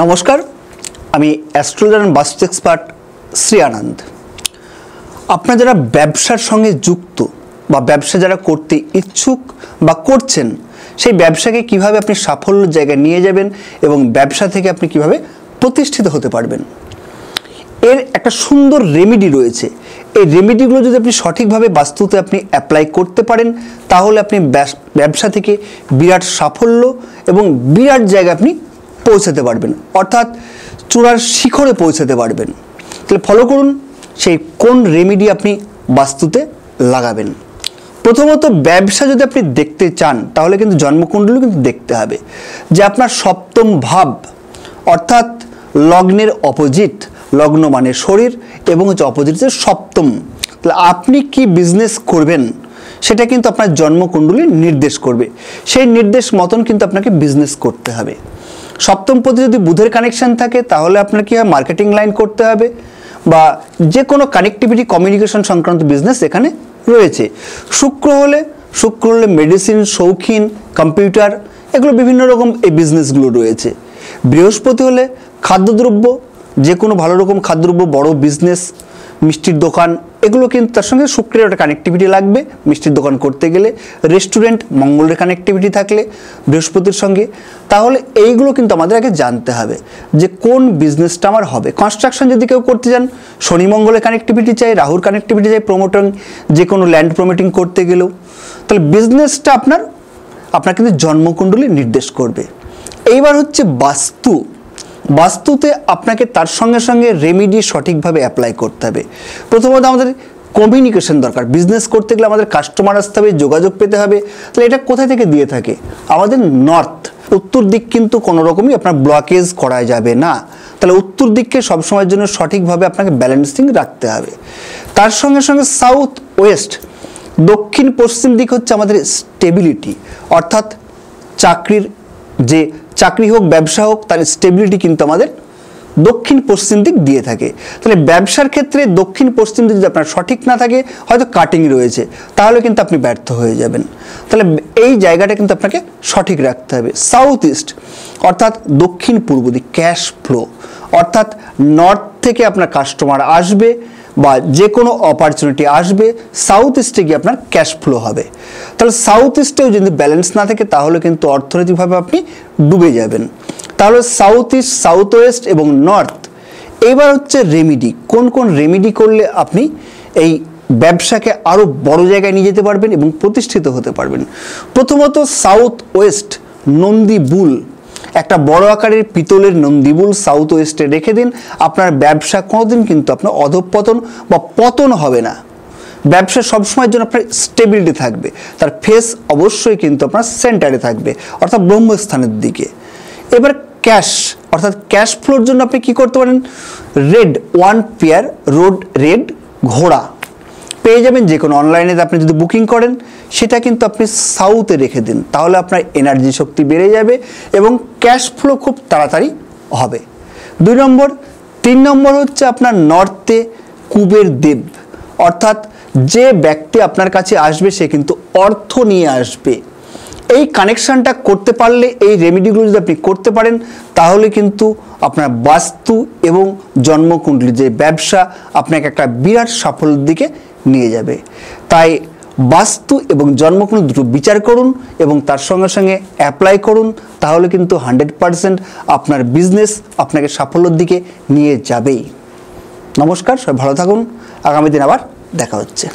নমস্কার, আমি astrologer and বাস্তু এক্সপার্ট শ্রী আনন্দ। আপনারা যারা ব্যবসার সঙ্গে যুক্ত বা ব্যবসা যারা করতে ইচ্ছুক বা করছেন, সেই ব্যবসাকে কিভাবে আপনি সাফল্যের জায়গায় নিয়ে যাবেন এবং ব্যবসা থেকে আপনি কিভাবে প্রতিষ্ঠিত হতে পারবেন, এর একটা সুন্দর রেমেডি রয়েছে। এই রেমেডিগুলো যদি আপনি সঠিকভাবে বাস্তুতে আপনি অ্যাপ্লাই করতে পারেন, তাহলে আপনি ব্যবসা থেকে বিরাট সাফল্য এবং বিরাট জায়গায় আপনি পৌঁছাতে পারবেন, অর্থাৎ চূড়ার শিখরে পৌঁছাতে পারবেন। তাহলে ফলো করুন সেই কোন রেমেডি আপনি বাস্তুতে লাগাবেন। প্রথমত, ব্যবসা যদি আপনি দেখতে চান তাহলে কিন্তু জন্মকুণ্ডলী কিন্তু দেখতে হবে যে আপনার সপ্তম ভাব, অর্থাৎ লগ্নের অপোজিট, লগ্ন মানে শরীর এবং হচ্ছে অপোজিট হচ্ছে সপ্তম। তাহলে আপনি কি বিজনেস করবেন সেটা কিন্তু আপনার জন্মকুণ্ডলী নির্দেশ করবে। সেই নির্দেশ মতন কিন্তু আপনাকে বিজনেস করতে হবে। সপ্তম পদে যদি বুধের কানেকশন থাকে তাহলে আপনার কি হয়, মার্কেটিং লাইন করতে হবে বা যে কোনো কানেক্টিভিটি কমিউনিকেশন সংক্রান্ত বিজনেস এখানে রয়েছে। শুক্র হলে মেডিসিন, শৌখিন, কম্পিউটার, এগুলো বিভিন্ন রকম এই বিজনেসগুলো রয়েছে। বৃহস্পতি হলে খাদ্যদ্রব্য, যে কোনো ভালো রকম খাদ্যদ্রব্য, বড় বিজনেস, মিষ্টির দোকান, এগুলো কিন্তু তার সঙ্গে শুক্রের একটা কানেক্টিভিটি লাগবে। মিষ্টির দোকান করতে গেলে রেস্টুরেন্ট, মঙ্গলের কানেক্টিভিটি থাকলে বৃহস্পতির সঙ্গে, তাহলে এইগুলো কিন্তু আমাদের আগে জানতে হবে যে কোন বিজনেসটা আমার হবে। কনস্ট্রাকশন যদি কেউ করতে যান, শনি মঙ্গলের কানেক্টিভিটি চাই, রাহুর কানেক্টিভিটি চাই, প্রমোটিং, যে কোনো ল্যান্ড প্রমোটিং করতে গেলেও, তাহলে বিজনেসটা আপনার কিন্তু জন্মকুণ্ডলী নির্দেশ করবে। এইবার হচ্ছে বাস্তুতে আপনাকে তার সঙ্গে সঙ্গে রেমেডি সঠিকভাবে অ্যাপ্লাই করতে হবে। প্রথমত আমাদের কমিউনিকেশন দরকার। বিজনেস করতে গেলে আমাদের কাস্টমার আসতে হবে, যোগাযোগ পেতে হবে। তাহলে এটা কোথা থেকে দিয়ে থাকে? আমাদের নর্থ, উত্তর দিক কিন্তু কোনো রকমই আপনার ব্লকেজ করা যাবে না। তাহলে উত্তর দিককে সবসময়ের জন্য সঠিকভাবে আপনাকে ব্যালেন্সিং রাখতে হবে। তার সঙ্গে সঙ্গে সাউথ ওয়েস্ট, দক্ষিণ পশ্চিম দিক হচ্ছে আমাদের স্টেবিলিটি, অর্থাৎ চাকরি হোক ব্যবসা হোক, তার স্টেবিলিটি কিন্তু আমাদের দক্ষিণ পশ্চিম দিক দিয়ে থাকে। তাহলে ব্যবসার ক্ষেত্রে দক্ষিণ পশ্চিম দিক যদি আপনার সঠিক না থাকে, হয়তো কাটিং রয়েছে, তাহলে কিন্তু আপনি ব্যর্থ হয়ে যাবেন। তাহলে এই জায়গাটা কিন্তু আপনাকে সঠিক রাখতে হবে। সাউথ ইস্ট অর্থাৎ দক্ষিণ পূর্ব দিক, ক্যাশ ফ্লো, অর্থাৎ নর্থ থেকে আপনার কাস্টমার আসবে বা যে কোনো অপরচুনিটি আসবে, সাউথ ইস্টে গিয়ে আপনার ক্যাশ ফ্লো হবে। তাহলে সাউথ ইস্টেও যদি ব্যালেন্স না থাকে তাহলে কিন্তু অর্থনৈতিকভাবে আপনি ডুবে যাবেন। তাহলে সাউথ ইস্ট, সাউথ ওয়েস্ট এবং নর্থ। এইবার হচ্ছে রেমেডি, কোন কোন রেমেডি করলে আপনি এই ব্যবসাকে আরও বড় জায়গায় নিয়ে যেতে পারবেন এবং প্রতিষ্ঠিত হতে পারবেন। প্রথমত সাউথ ওয়েস্ট, নন্দীবুল, একটা বড় আকারের পিতলের নন্দীবুল সাউথ ওয়েস্টে রেখে দিন। আপনার ব্যবসা কোনোদিন কিন্তু আপনার অধঃপতন বা পতন হবে না। ব্যবসা সবসময়ের জন্য আপনার স্টেবিলিটি থাকবে। তার ফেস অবশ্যই কিন্তু আপনার সেন্টারে থাকবে, অর্থাৎ ব্রহ্মস্থানের দিকে। এবার ক্যাশ, অর্থাৎ ক্যাশ ফ্লোর জন্য আপনি কি করতে পারেন, রেড 1 পেয়ার রেড ঘোড়া পেয়ে যাবেন যে কোনো অনলাইনে। আপনি যদি বুকিং করেন সেটা কিন্তু আপনি সাউথে রেখে দিন, তাহলে আপনার এনার্জি শক্তি বেড়ে যাবে এবং ক্যাশ ফ্লো খুব তাড়াতাড়ি হবে। 2 নম্বর। 3 নম্বর হচ্ছে আপনার নর্থে কুবের দেব, অর্থাৎ যে ব্যক্তি আপনার কাছে আসবে সে কিন্তু অর্থ নিয়ে আসবে। এই কানেকশনটা করতে পারলে, এই রেমেডিগুলো যদি আপনি করতে পারেন, তাহলে কিন্তু আপনার বাস্তু এবং জন্মকুণ্ডলী যে ব্যবসা আপনাকে একটা বিরাট সাফল্যের দিকে নিয়ে যাবে। তাই বাস্তু এবং জন্মকুণ্ডলী দুটো বিচার করুন এবং তার সঙ্গে সঙ্গে অ্যাপ্লাই করুন, তাহলে কিন্তু 100% আপনার বিজনেস আপনাকে সাফল্যের দিকে নিয়ে যাবেই। নমস্কার, সবাই ভালো থাকুন। আগামী দিন আবার দেখা হচ্ছে।